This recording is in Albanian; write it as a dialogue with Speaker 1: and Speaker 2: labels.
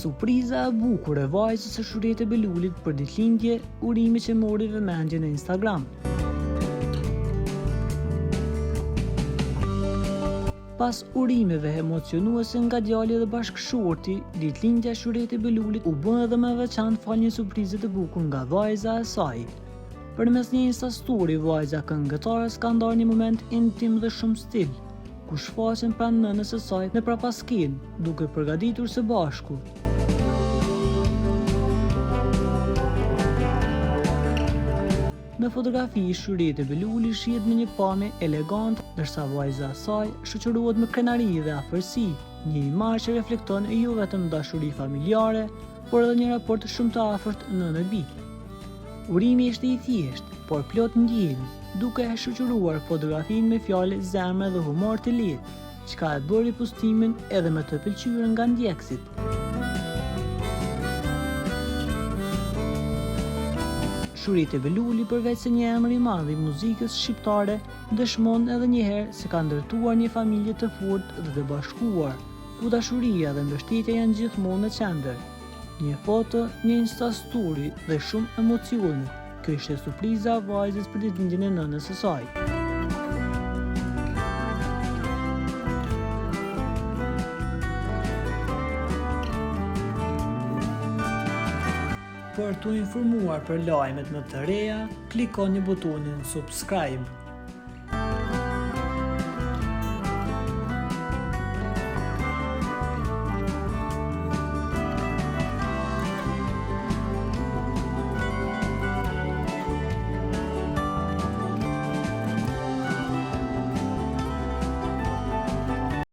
Speaker 1: Surpriza e bukur e vajzës së Shurete Belulit për ditëlindje, urimi që mori vëmendje në Instagram. Pas urimeve emocionuese nga djali dhe bashkëshorti, ditëlindja e Shurete Belulit u bën edhe më veçantë fal një surprize të bukur nga vajza e saj. Përmes një Insta story, vajza këngëtares ka ndarë një moment intim dhe shumë stil, ku shfaqen pranë nënës së saj në prapaskenë, duke përgatitur së bashku. Në fotografi, Shurete Beluli shihet me një pamje elegant, ndërsa vajza e saj shoqërohet me krenari dhe afërsi, një imazh që reflekton jo vetëm dashuri familjare, por edhe një raport shumë të afërt nën-bi. Urimi ishte i thjeshtë, por plot ndjenjë, duke e shoqëruar fotografinë me fjalë, zemre dhe humor të lehtë, çka e bëri postimin edhe më të pëlqyer nga ndjekësit. Shurete Beluli, përveç se një emër i madh i muzikës shqiptare, dëshmon edhe një herë se ka ndërtuar një familje të fortë dhe të bashkuar, ku dashuria dhe mbështetja janë gjithmonë në qendër. Një foto, një Insta story dhe shumë emocione. Kjo ishte surpriza e vajzës për ditëlindjen e nënës së saj. Për të informuar për lajmet më të reja, klikoni butonin subscribe.